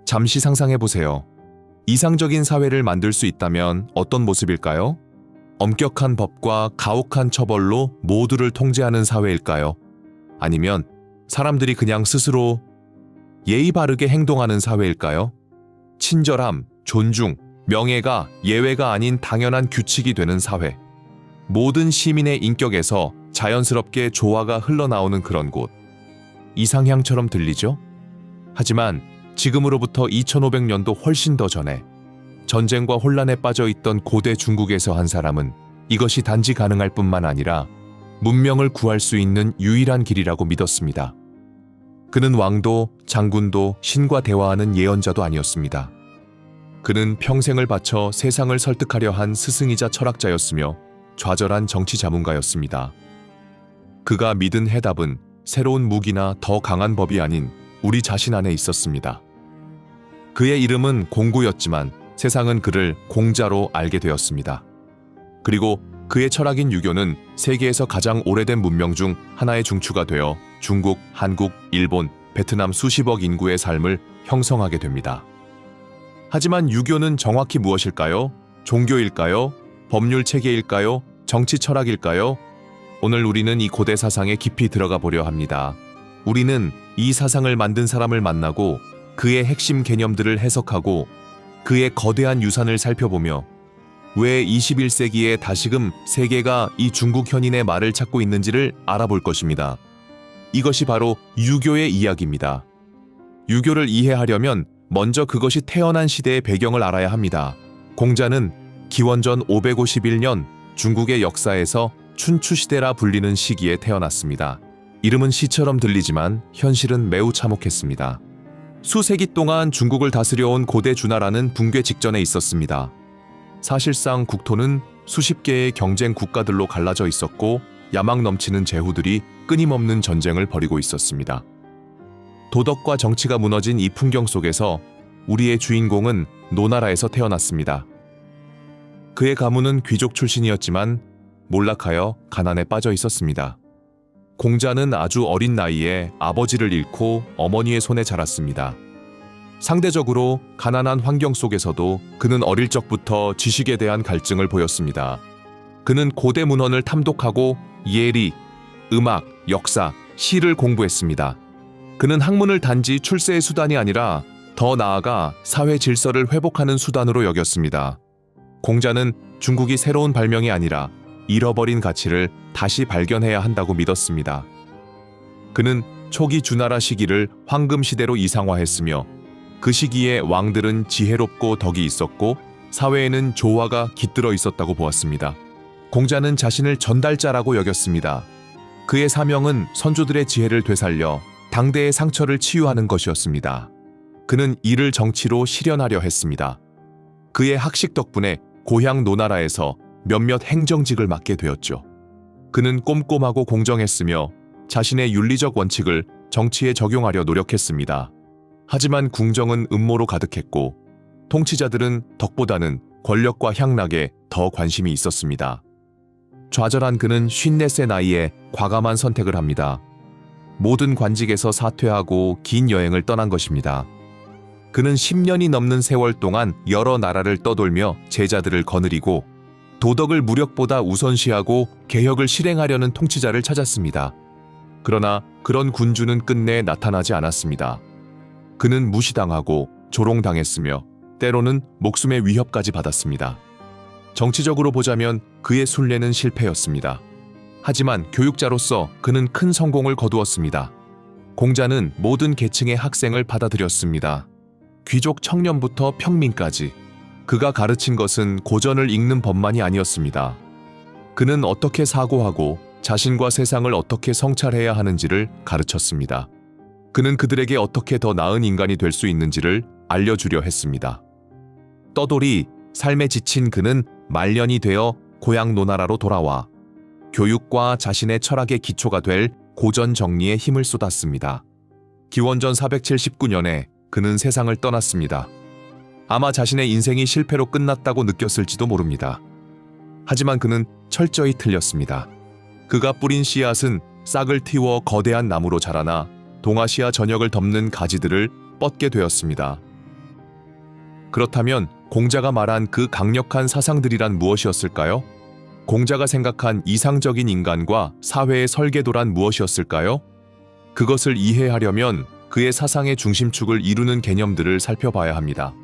잠시 상상해 보세요. 이상적인 사회를 만들 수 있다면 어떤 모습일까요? 엄격한 법과 가혹한 처벌로 모두를 통제하는 사회일까요? 아니면 사람들이 그냥 스스로 예의 바르게 행동하는 사회일까요? 친절함, 존중, 명예가 예외가 아닌 당연한 규칙이 되는 사회. 모든 시민의 인격에서 자연스럽게 조화가 흘러나오는 그런 곳. 이상향처럼 들리죠? 하지만 지금으로부터 2500년도 훨씬 더 전에 전쟁과 혼란에 빠져 있던 고대 중국에서 한 사람은 이것이 단지 가능할 뿐만 아니라 문명을 구할 수 있는 유일한 길이라고 믿었습니다. 그는 왕도 장군도 신과 대화하는 예언자도 아니었습니다. 그는 평생을 바쳐 세상을 설득하려 한 스승이자 철학자였으며 좌절한 정치 자문가였습니다. 그가 믿은 해답은 새로운 무기나 더 강한 법이 아닌 우리 자신 안에 있었습니다. 그의 이름은 공구였지만 세상은 그를 공자로 알게 되었습니다. 그리고 그의 철학인 유교는 세계에서 가장 오래된 문명 중 하나의 중추가 되어 중국, 한국, 일본, 베트남 수십억 인구의 삶을 형성하게 됩니다. 하지만 유교는 정확히 무엇일까요? 종교일까요? 법률 체계일까요? 정치 철학일까요? 오늘 우리는 이 고대 사상에 깊이 들어가 보려 합니다. 우리는 이 사상을 만든 사람을 만나고 그의 핵심 개념들을 해석하고 그의 거대한 유산을 살펴보며 왜 21세기에 다시금 세계가 이 중국 현인의 말을 찾고 있는지를 알아볼 것입니다. 이것이 바로 유교의 이야기입니다. 유교를 이해하려면 먼저 그것이 태어난 시대의 배경을 알아야 합니다. 공자는 기원전 551년 중국의 역사에서 춘추시대라 불리는 시기에 태어났습니다. 이름은 시처럼 들리지만 현실은 매우 참혹했습니다. 수세기 동안 중국을 다스려온 고대 주나라는 붕괴 직전에 있었습니다. 사실상 국토는 수십 개의 경쟁 국가들로 갈라져 있었고 야망 넘치는 제후들이 끊임없는 전쟁을 벌이고 있었습니다. 도덕과 정치가 무너진 이 풍경 속에서 우리의 주인공은 노나라에서 태어났습니다. 그의 가문은 귀족 출신이었지만 몰락하여 가난에 빠져 있었습니다. 공자는 아주 어린 나이에 아버지를 잃고 어머니의 손에 자랐습니다. 상대적으로 가난한 환경 속에서도 그는 어릴 적부터 지식에 대한 갈증을 보였습니다. 그는 고대 문헌을 탐독하고 예리, 음악, 역사, 시를 공부했습니다. 그는 학문을 단지 출세의 수단이 아니라 더 나아가 사회 질서를 회복하는 수단으로 여겼습니다. 공자는 중국이 새로운 발명이 아니라 잃어버린 가치를 다시 발견해야 한다고 믿었습니다. 그는 초기 주나라 시기를 황금시대로 이상화했으며 그 시기에 왕들은 지혜롭고 덕이 있었고 사회에는 조화가 깃들어 있었다고 보았습니다. 공자는 자신을 전달자라고 여겼습니다. 그의 사명은 선조들의 지혜를 되살려 당대의 상처를 치유하는 것이었습니다. 그는 이를 정치로 실현하려 했습니다. 그의 학식 덕분에 고향 노나라에서 몇몇 행정직을 맡게 되었죠. 그는 꼼꼼하고 공정했으며 자신의 윤리적 원칙을 정치에 적용하려 노력했습니다. 하지만 궁정은 음모로 가득했고 통치자들은 덕보다는 권력과 향락에 더 관심이 있었습니다. 좌절한 그는 54세 나이에 과감한 선택을 합니다. 모든 관직에서 사퇴하고 긴 여행을 떠난 것입니다. 그는 10년이 넘는 세월 동안 여러 나라를 떠돌며 제자들을 거느리고 도덕을 무력보다 우선시하고 개혁을 실행하려는 통치자를 찾았습니다. 그러나 그런 군주는 끝내 나타나지 않았습니다. 그는 무시당하고 조롱당했으며 때로는 목숨의 위협까지 받았습니다. 정치적으로 보자면 그의 순례는 실패였습니다. 하지만 교육자로서 그는 큰 성공을 거두었습니다. 공자는 모든 계층의 학생을 받아들였습니다. 귀족 청년부터 평민까지. 그가 가르친 것은 고전을 읽는 법만이 아니었습니다. 그는 어떻게 사고하고 자신과 세상을 어떻게 성찰해야 하는지를 가르쳤습니다. 그는 그들에게 어떻게 더 나은 인간이 될 수 있는지를 알려주려 했습니다. 떠돌이 삶에 지친 그는 말년이 되어 고향 노나라로 돌아와 교육과 자신의 철학의 기초가 될 고전 정리에 힘을 쏟았습니다. 기원전 479년에 그는 세상을 떠났습니다. 아마 자신의 인생이 실패로 끝났다고 느꼈을지도 모릅니다. 하지만 그는 철저히 틀렸습니다. 그가 뿌린 씨앗은 싹을 틔워 거대한 나무로 자라나 동아시아 전역을 덮는 가지들을 뻗게 되었습니다. 그렇다면 공자가 말한 그 강력한 사상들이란 무엇이었을까요? 공자가 생각한 이상적인 인간과 사회의 설계도란 무엇이었을까요? 그것을 이해하려면 그의 사상의 중심축을 이루는 개념들을 살펴봐야 합니다.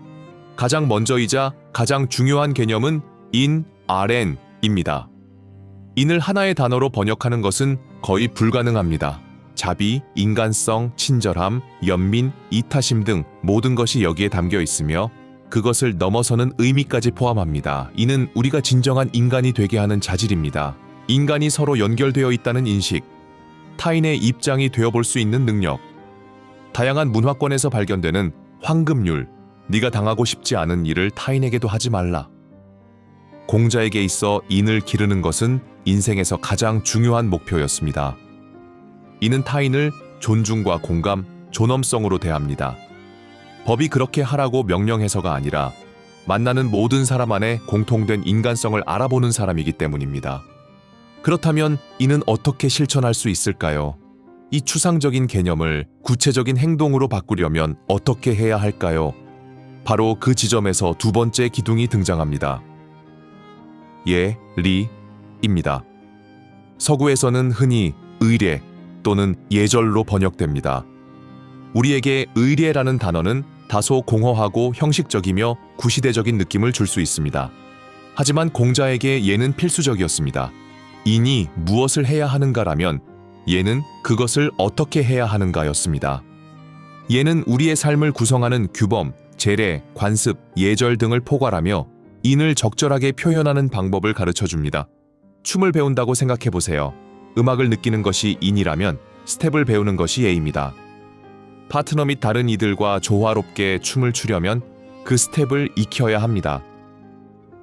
가장 먼저이자 가장 중요한 개념은 인, RN입니다. 인을 하나의 단어로 번역하는 것은 거의 불가능합니다. 자비, 인간성, 친절함, 연민, 이타심 등 모든 것이 여기에 담겨 있으며 그것을 넘어서는 의미까지 포함합니다. 이는 우리가 진정한 인간이 되게 하는 자질입니다. 인간이 서로 연결되어 있다는 인식, 타인의 입장이 되어볼 수 있는 능력, 다양한 문화권에서 발견되는 황금률, 네가 당하고 싶지 않은 일을 타인에게도 하지 말라. 공자에게 있어 인을 기르는 것은 인생에서 가장 중요한 목표였습니다. 이는 타인을 존중과 공감, 존엄성으로 대합니다. 법이 그렇게 하라고 명령해서가 아니라 만나는 모든 사람 안에 공통된 인간성을 알아보는 사람이기 때문입니다. 그렇다면 이는 어떻게 실천할 수 있을까요? 이 추상적인 개념을 구체적인 행동으로 바꾸려면 어떻게 해야 할까요? 바로 그 지점에서 두 번째 기둥이 등장합니다. 예리입니다. 서구에서는 흔히 의례 또는 예절로 번역됩니다. 우리에게 의례라는 단어는 다소 공허하고 형식적이며 구시대적인 느낌을 줄 수 있습니다. 하지만 공자에게 예는 필수적이었습니다. 인이 무엇을 해야 하는가라면 예는 그것을 어떻게 해야 하는가였습니다. 예는 우리의 삶을 구성하는 규범, 제례, 관습, 예절 등을 포괄하며 인을 적절하게 표현하는 방법을 가르쳐줍니다. 춤을 배운다고 생각해보세요. 음악을 느끼는 것이 인이라면 스텝을 배우는 것이 예입니다. 파트너 및 다른 이들과 조화롭게 춤을 추려면 그 스텝을 익혀야 합니다.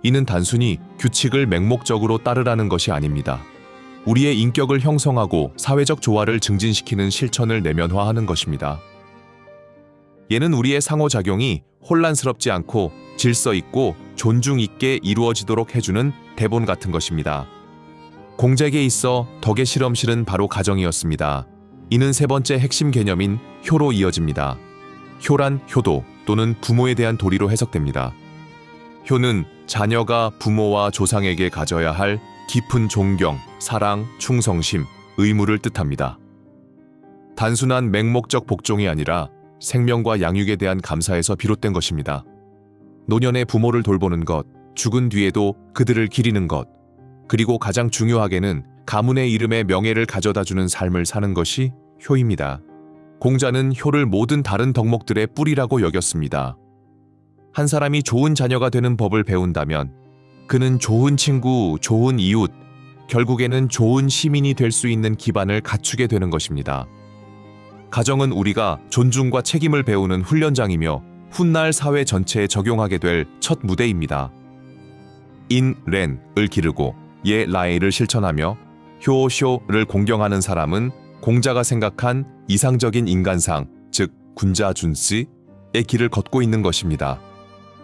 이는 단순히 규칙을 맹목적으로 따르라는 것이 아닙니다. 우리의 인격을 형성하고 사회적 조화를 증진시키는 실천을 내면화하는 것입니다. 예는 우리의 상호작용이 혼란스럽지 않고 질서 있고 존중 있게 이루어지도록 해주는 대본 같은 것입니다. 공자에게 있어 덕의 실험실은 바로 가정이었습니다. 이는 세 번째 핵심 개념인 효로 이어집니다. 효란 효도 또는 부모에 대한 도리로 해석됩니다. 효는 자녀가 부모와 조상에게 가져야 할 깊은 존경, 사랑, 충성심, 의무를 뜻합니다. 단순한 맹목적 복종이 아니라 생명과 양육에 대한 감사에서 비롯된 것입니다. 노년의 부모를 돌보는 것, 죽은 뒤에도 그들을 기리는 것, 그리고 가장 중요하게는 가문의 이름에 명예를 가져다주는 삶을 사는 것이 효입니다. 공자는 효를 모든 다른 덕목들의 뿌리라고 여겼습니다. 한 사람이 좋은 자녀가 되는 법을 배운다면 그는 좋은 친구, 좋은 이웃, 결국에는 좋은 시민이 될 수 있는 기반을 갖추게 되는 것입니다. 가정은 우리가 존중과 책임을 배우는 훈련장이며 훗날 사회 전체에 적용하게 될 첫 무대입니다. 인, 렌을 기르고 예, 라이를 실천하며 효, 쇼를 공경하는 사람은 공자가 생각한 이상적인 인간상, 즉 군자준씨의 길을 걷고 있는 것입니다.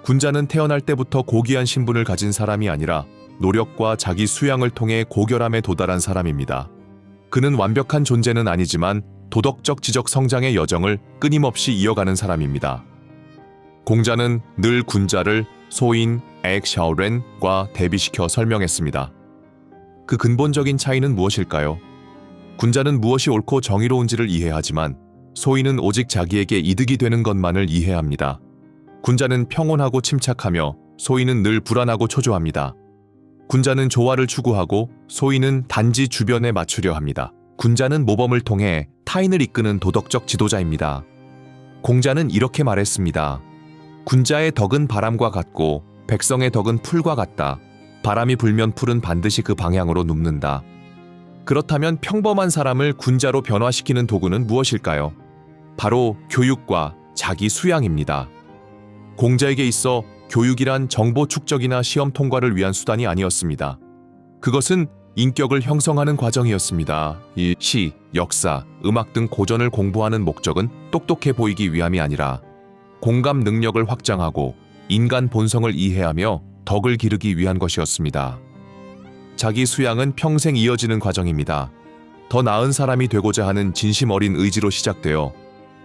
군자는 태어날 때부터 고귀한 신분을 가진 사람이 아니라 노력과 자기 수양을 통해 고결함에 도달한 사람입니다. 그는 완벽한 존재는 아니지만 도덕적 지적 성장의 여정을 끊임없이 이어가는 사람입니다. 공자는 늘 군자를 소인 액샤오렌과 대비시켜 설명했습니다. 그 근본적인 차이는 무엇일까요? 군자는 무엇이 옳고 정의로운지를 이해하지만 소인은 오직 자기에게 이득이 되는 것만을 이해합니다. 군자는 평온하고 침착하며 소인은 늘 불안하고 초조합니다. 군자는 조화를 추구하고 소인은 단지 주변에 맞추려 합니다. 군자는 모범을 통해 타인을 이끄는 도덕적 지도자입니다. 공자는 이렇게 말했습니다. 군자의 덕은 바람과 같고 백성의 덕은 풀과 같다. 바람이 불면 풀은 반드시 그 방향으로 눕는다. 그렇다면 평범한 사람을 군자로 변화시키는 도구는 무엇일까요? 바로 교육과 자기 수양입니다. 공자에게 있어 교육이란 정보 축적이나 시험 통과를 위한 수단이 아니었습니다. 그것은 인격을 형성하는 과정이었습니다. 이 시, 역사, 음악 등 고전을 공부하는 목적은 똑똑해 보이기 위함이 아니라 공감 능력을 확장하고 인간 본성을 이해하며 덕을 기르기 위한 것이었습니다. 자기 수양은 평생 이어지는 과정입니다. 더 나은 사람이 되고자 하는 진심 어린 의지로 시작되어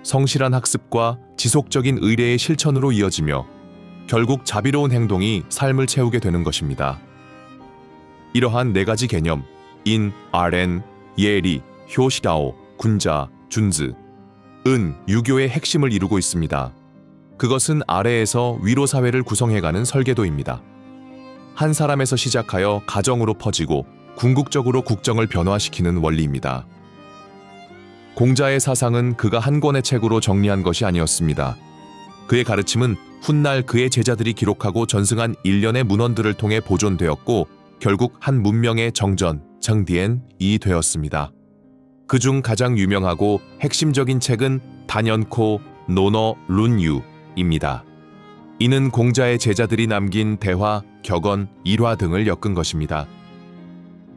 성실한 학습과 지속적인 의례의 실천으로 이어지며 결국 자비로운 행동이 삶을 채우게 되는 것입니다. 이러한 네 가지 개념, 인, 아렌, 예리, 효시다오, 군자, 준즈, 은 유교의 핵심을 이루고 있습니다. 그것은 아래에서 위로 사회를 구성해가는 설계도입니다. 한 사람에서 시작하여 가정으로 퍼지고 궁극적으로 국정을 변화시키는 원리입니다. 공자의 사상은 그가 한 권의 책으로 정리한 것이 아니었습니다. 그의 가르침은 훗날 그의 제자들이 기록하고 전승한 일련의 문헌들을 통해 보존되었고 결국 한 문명의 정전, 정디엔이 되었습니다. 그중 가장 유명하고 핵심적인 책은 단연코 노너 룬유입니다. 이는 공자의 제자들이 남긴 대화, 격언, 일화 등을 엮은 것입니다.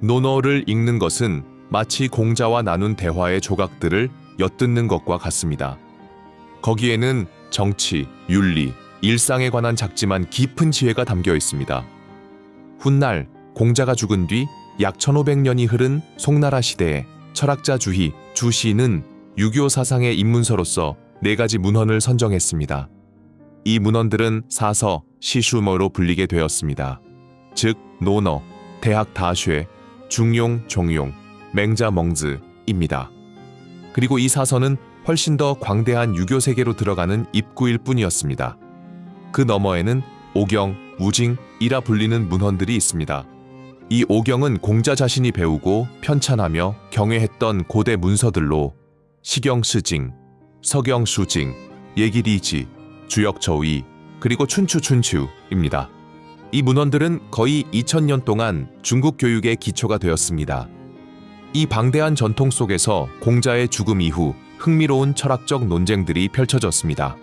노너를 읽는 것은 마치 공자와 나눈 대화의 조각들을 엿듣는 것과 같습니다. 거기에는 정치, 윤리, 일상에 관한 작지만 깊은 지혜가 담겨 있습니다. 훗날 공자가 죽은 뒤 약 1500년이 흐른 송나라 시대에 철학자 주시는 유교 사상의 입문서로서 4가지 문헌을 선정했습니다. 이 문헌들은 사서, 시슈머로 불리게 되었습니다. 즉 노너, 대학 다쉐, 중용, 종용, 맹자 멍즈입니다. 그리고 이 사서는 훨씬 더 광대한 유교 세계로 들어가는 입구일 뿐이었습니다. 그 너머에는 오경, 우징이라 불리는 문헌들이 있습니다. 이 오경은 공자 자신이 배우고 편찬하며 경외했던 고대 문서들로 시경스징, 서경수징, 예기리지, 주역저위, 그리고 춘추입니다. 이 문헌들은 거의 2000년 동안 중국 교육의 기초가 되었습니다. 이 방대한 전통 속에서 공자의 죽음 이후 흥미로운 철학적 논쟁들이 펼쳐졌습니다.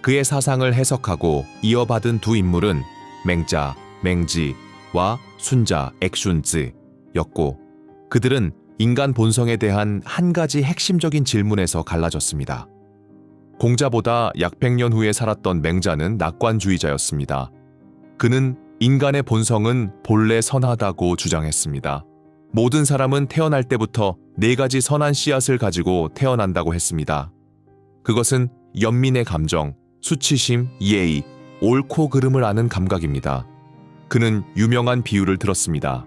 그의 사상을 해석하고 이어받은 두 인물은 맹자, 맹지와 순자, 액슌즈였고 그들은 인간 본성에 대한 한 가지 핵심적인 질문에서 갈라졌습니다. 공자보다 약 100년 후에 살았던 맹자는 낙관주의자였습니다. 그는 인간의 본성은 본래 선하다고 주장했습니다. 모든 사람은 태어날 때부터 4가지 선한 씨앗을 가지고 태어난다고 했습니다. 그것은 연민의 감정, 수치심, 예의, 옳고 그름을 아는 감각입니다. 그는 유명한 비유를 들었습니다.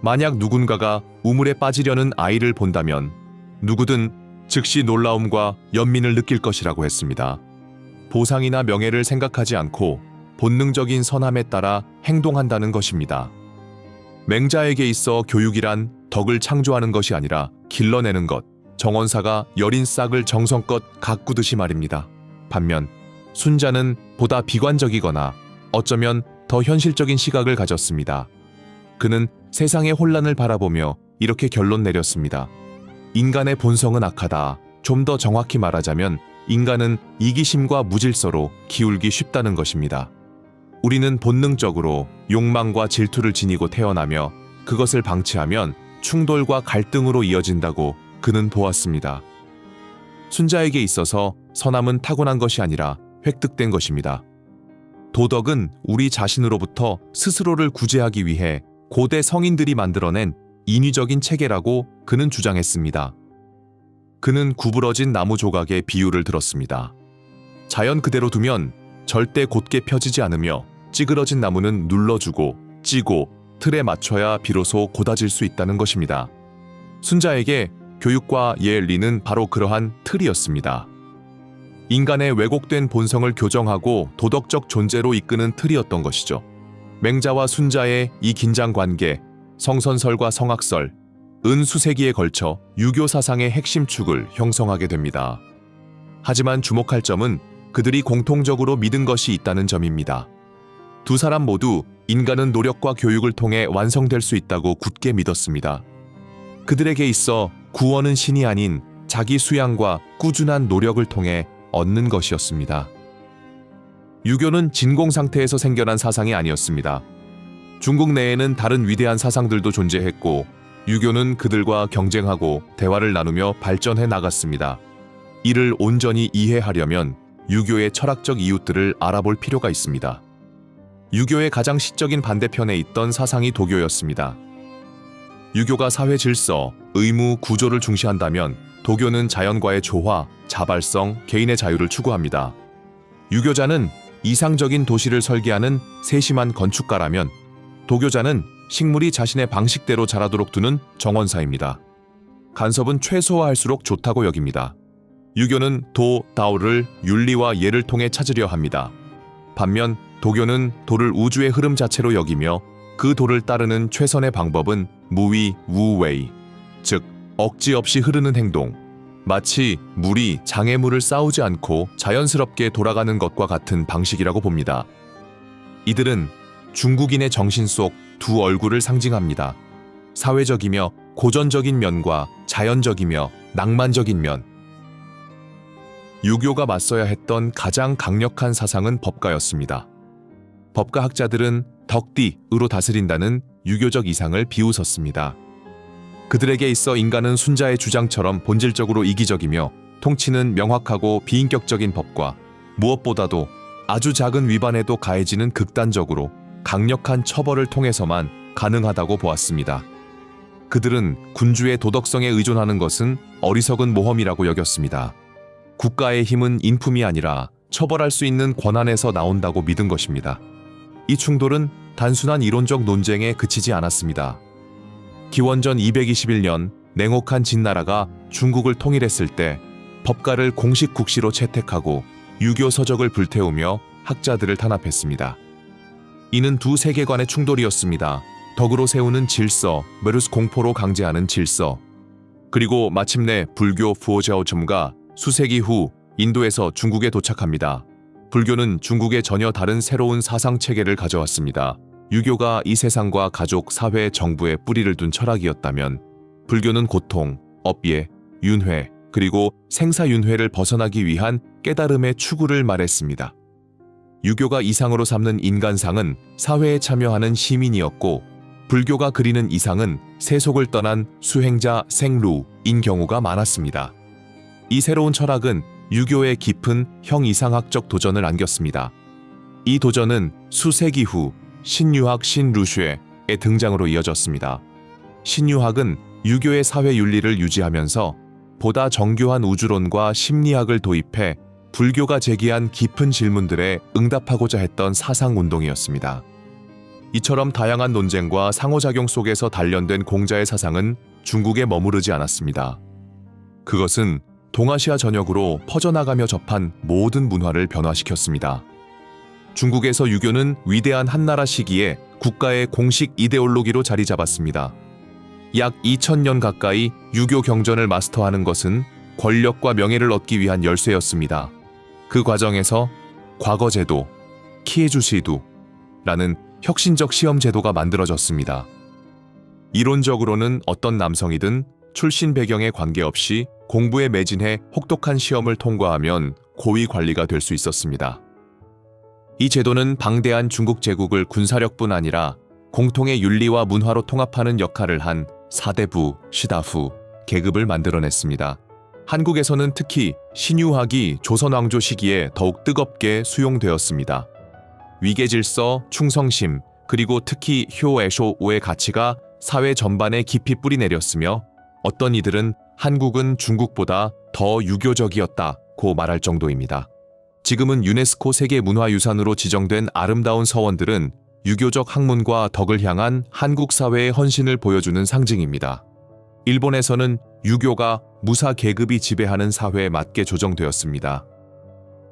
만약 누군가가 우물에 빠지려는 아이를 본다면 누구든 즉시 놀라움과 연민을 느낄 것이라고 했습니다. 보상이나 명예를 생각하지 않고 본능적인 선함에 따라 행동한다는 것입니다. 맹자에게 있어 교육이란 덕을 창조하는 것이 아니라 길러내는 것, 정원사가 여린 싹을 정성껏 가꾸듯이 말입니다. 반면 순자는 보다 비관적이거나 어쩌면 더 현실적인 시각을 가졌습니다. 그는 세상의 혼란을 바라보며 이렇게 결론 내렸습니다. 인간의 본성은 악하다. 좀 더 정확히 말하자면 인간은 이기심과 무질서로 기울기 쉽다는 것입니다. 우리는 본능적으로 욕망과 질투를 지니고 태어나며 그것을 방치하면 충돌과 갈등으로 이어진다고 그는 보았습니다. 순자에게 있어서 선함은 타고난 것이 아니라 획득된 것입니다. 도덕은 우리 자신으로부터 스스로를 구제하기 위해 고대 성인들이 만들어낸 인위적인 체계라고 그는 주장했습니다. 그는 구부러진 나무 조각의 비유를 들었습니다. 자연 그대로 두면 절대 곧게 펴지지 않으며 찌그러진 나무는 눌러주고 찌고 틀에 맞춰야 비로소 곧아질 수 있다는 것입니다. 순자에게 교육과 예리는 바로 그러한 틀이었습니다. 인간의 왜곡된 본성을 교정하고 도덕적 존재로 이끄는 틀이었던 것이죠. 맹자와 순자의 이 긴장 관계, 성선설과 성악설, 은수세기에 걸쳐 유교 사상의 핵심 축을 형성하게 됩니다. 하지만 주목할 점은 그들이 공통적으로 믿은 것이 있다는 점입니다. 두 사람 모두 인간은 노력과 교육을 통해 완성될 수 있다고 굳게 믿었습니다. 그들에게 있어 구원은 신이 아닌 자기 수양과 꾸준한 노력을 통해 얻는 것이었습니다. 유교는 진공 상태에서 생겨난 사상이 아니었습니다. 중국 내에는 다른 위대한 사상들도 존재했고 유교는 그들과 경쟁하고 대화를 나누며 발전해 나갔습니다. 이를 온전히 이해하려면 유교의 철학적 이웃들을 알아볼 필요가 있습니다. 유교의 가장 시적인 반대편에 있던 사상이 도교였습니다. 유교가 사회 질서, 의무, 구조를 중시한다면 도교는 자연과의 조화, 자발성, 개인의 자유를 추구합니다. 유교자는 이상적인 도시를 설계하는 세심한 건축가라면 도교자는 식물이 자신의 방식대로 자라도록 두는 정원사입니다. 간섭은 최소화할수록 좋다고 여깁니다. 유교는 도, 다오를 윤리와 예를 통해 찾으려 합니다. 반면 도교는 도를 우주의 흐름 자체로 여기며 그 도를 따르는 최선의 방법은 무위, 우웨이, 즉 억지 없이 흐르는 행동, 마치 물이 장애물을 쌓우지 않고 자연스럽게 돌아가는 것과 같은 방식이라고 봅니다. 이들은 중국인의 정신 속 두 얼굴을 상징합니다. 사회적이며 고전적인 면과 자연적이며 낭만적인 면. 유교가 맞서야 했던 가장 강력한 사상은 법가였습니다. 법가학자들은 덕디으로 다스린다는 유교적 이상을 비웃었습니다. 그들에게 있어 인간은 순자의 주장처럼 본질적으로 이기적이며 통치는 명확하고 비인격적인 법과 무엇보다도 아주 작은 위반에도 가해지는 극단적으로 강력한 처벌을 통해서만 가능하다고 보았습니다. 그들은 군주의 도덕성에 의존하는 것은 어리석은 모험이라고 여겼습니다. 국가의 힘은 인품이 아니라 처벌할 수 있는 권한에서 나온다고 믿은 것입니다. 이 충돌은 단순한 이론적 논쟁에 그치지 않았습니다. 기원전 221년 냉혹한 진나라가 중국을 통일했을 때 법가를 공식 국시로 채택하고 유교 서적을 불태우며 학자들을 탄압했습니다. 이는 두 세계관의 충돌이었습니다. 덕으로 세우는 질서, 메루스 공포로 강제하는 질서, 그리고 마침내 불교 푸오자오첨가 수세기 후 인도에서 중국에 도착합니다. 불교는 중국에 전혀 다른 새로운 사상 체계를 가져왔습니다. 유교가 이 세상과 가족, 사회, 정부에 뿌리를 둔 철학이었다면 불교는 고통, 업예, 윤회, 그리고 생사윤회를 벗어나기 위한 깨달음의 추구를 말했습니다. 유교가 이상으로 삼는 인간상은 사회에 참여하는 시민이었고 불교가 그리는 이상은 세속을 떠난 수행자 생루인 경우가 많았습니다. 이 새로운 철학은 유교의 깊은 형이상학적 도전을 안겼습니다. 이 도전은 수세기 후 신유학 신루쉐의 등장으로 이어졌습니다. 신유학은 유교의 사회 윤리를 유지하면서 보다 정교한 우주론과 심리학을 도입해 불교가 제기한 깊은 질문들에 응답하고자 했던 사상운동이었습니다. 이처럼 다양한 논쟁과 상호작용 속에서 단련된 공자의 사상은 중국에 머무르지 않았습니다. 그것은 동아시아 전역으로 퍼져나가며 접한 모든 문화를 변화시켰습니다. 중국에서 유교는 위대한 한나라 시기에 국가의 공식 이데올로기로 자리 잡았습니다. 약 2000년 가까이 유교 경전을 마스터하는 것은 권력과 명예를 얻기 위한 열쇠였습니다. 그 과정에서 과거제도, 키에주시두라는 혁신적 시험 제도가 만들어졌습니다. 이론적으로는 어떤 남성이든 출신 배경에 관계없이 공부에 매진해 혹독한 시험을 통과하면 고위 관리가 될 수 있었습니다. 이 제도는 방대한 중국 제국을 군사력뿐 아니라 공통의 윤리와 문화로 통합하는 역할을 한 사대부, 시다후, 계급을 만들어냈습니다. 한국에서는 특히 신유학이 조선왕조 시기에 더욱 뜨겁게 수용되었습니다. 위계질서, 충성심, 그리고 특히 효애쇼오의 가치가 사회 전반에 깊이 뿌리내렸으며 어떤 이들은 한국은 중국보다 더 유교적이었다고 말할 정도입니다. 지금은 유네스코 세계문화유산으로 지정된 아름다운 서원들은 유교적 학문과 덕을 향한 한국 사회의 헌신을 보여주는 상징입니다. 일본에서는 유교가 무사 계급이 지배하는 사회에 맞게 조정되었습니다.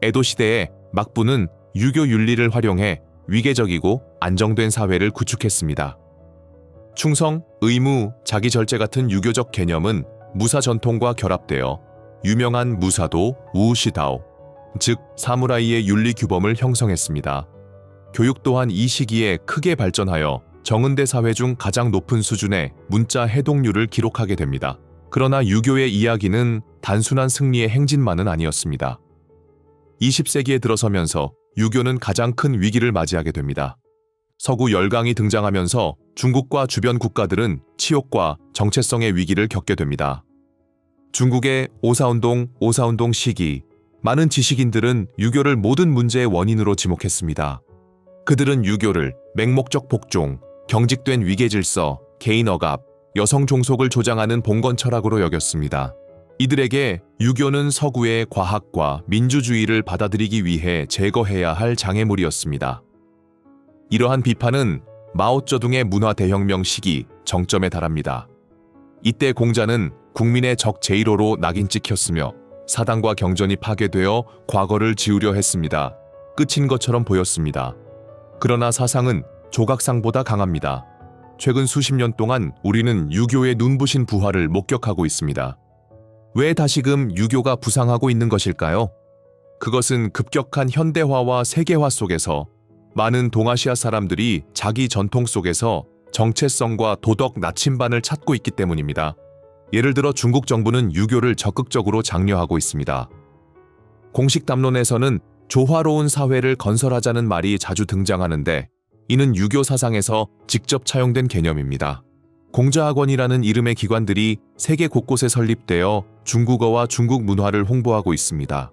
에도 시대에 막부는 유교 윤리를 활용해 위계적이고 안정된 사회를 구축했습니다. 충성, 의무, 자기 절제 같은 유교적 개념은 무사 전통과 결합되어 유명한 무사도 우시다오, 즉 사무라이의 윤리 규범을 형성했습니다. 교육 또한 이 시기에 크게 발전하여 정은대 사회 중 가장 높은 수준의 문자 해독률을 기록하게 됩니다. 그러나 유교의 이야기는 단순한 승리의 행진만은 아니었습니다. 20세기에 들어서면서 유교는 가장 큰 위기를 맞이하게 됩니다. 서구 열강이 등장하면서 중국과 주변 국가들은 치욕과 정체성의 위기를 겪게 됩니다. 중국의 오사운동 시기, 많은 지식인들은 유교를 모든 문제의 원인으로 지목했습니다. 그들은 유교를 맹목적 복종, 경직된 위계질서, 개인 억압, 여성 종속을 조장하는 봉건 철학으로 여겼습니다. 이들에게 유교는 서구의 과학과 민주주의를 받아들이기 위해 제거해야 할 장애물이었습니다. 이러한 비판은 마오쩌둥의 문화 대혁명 시기 정점에 달합니다. 이때 공자는 국민의 적 제1호로 낙인 찍혔으며 사당과 경전이 파괴되어 과거를 지우려 했습니다. 끝인 것처럼 보였습니다. 그러나 사상은 조각상보다 강합니다. 최근 수십 년 동안 우리는 유교의 눈부신 부활을 목격하고 있습니다. 왜 다시금 유교가 부상하고 있는 것일까요? 그것은 급격한 현대화와 세계화 속에서 많은 동아시아 사람들이 자기 전통 속에서 정체성과 도덕 나침반을 찾고 있기 때문입니다. 예를 들어 중국 정부는 유교를 적극적으로 장려하고 있습니다. 공식 담론에서는 조화로운 사회를 건설하자는 말이 자주 등장하는데 이는 유교 사상에서 직접 차용된 개념입니다. 공자학원이라는 이름의 기관들이 세계 곳곳에 설립되어 중국어와 중국 문화를 홍보하고 있습니다.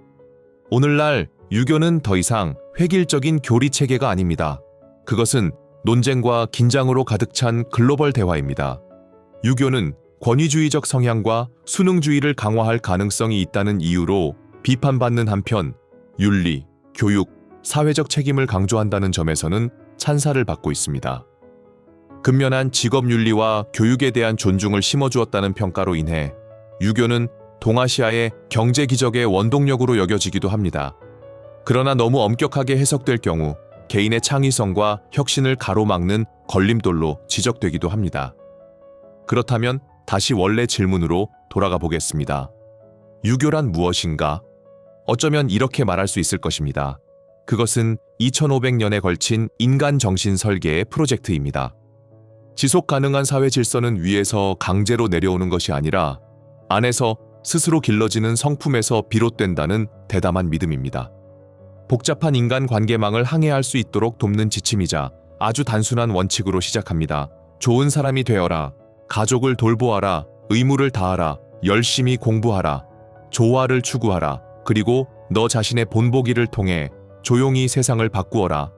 오늘날 유교는 더 이상 획일적인 교리 체계가 아닙니다. 그것은 논쟁과 긴장으로 가득 찬 글로벌 대화입니다. 유교는 권위주의적 성향과 수능주의를 강화할 가능성이 있다는 이유로 비판받는 한편 윤리, 교육, 사회적 책임을 강조한다는 점에서는 찬사를 받고 있습니다. 근면한 직업윤리와 교육에 대한 존중을 심어주었다는 평가로 인해 유교는 동아시아의 경제 기적의 원동력으로 여겨지기도 합니다. 그러나 너무 엄격하게 해석될 경우 개인의 창의성과 혁신을 가로막는 걸림돌로 지적되기도 합니다. 그렇다면 다시 원래 질문으로 돌아가 보겠습니다. 유교란 무엇인가? 어쩌면 이렇게 말할 수 있을 것입니다. 그것은 2500년에 걸친 인간 정신 설계의 프로젝트입니다. 지속 가능한 사회 질서는 위에서 강제로 내려오는 것이 아니라 안에서 스스로 길러지는 성품에서 비롯된다는 대담한 믿음입니다. 복잡한 인간 관계망을 항해할 수 있도록 돕는 지침이자 아주 단순한 원칙으로 시작합니다. 좋은 사람이 되어라. 가족을 돌보아라. 의무를 다하라. 열심히 공부하라. 조화를 추구하라. 그리고 너 자신의 본보기를 통해 조용히 세상을 바꾸어라.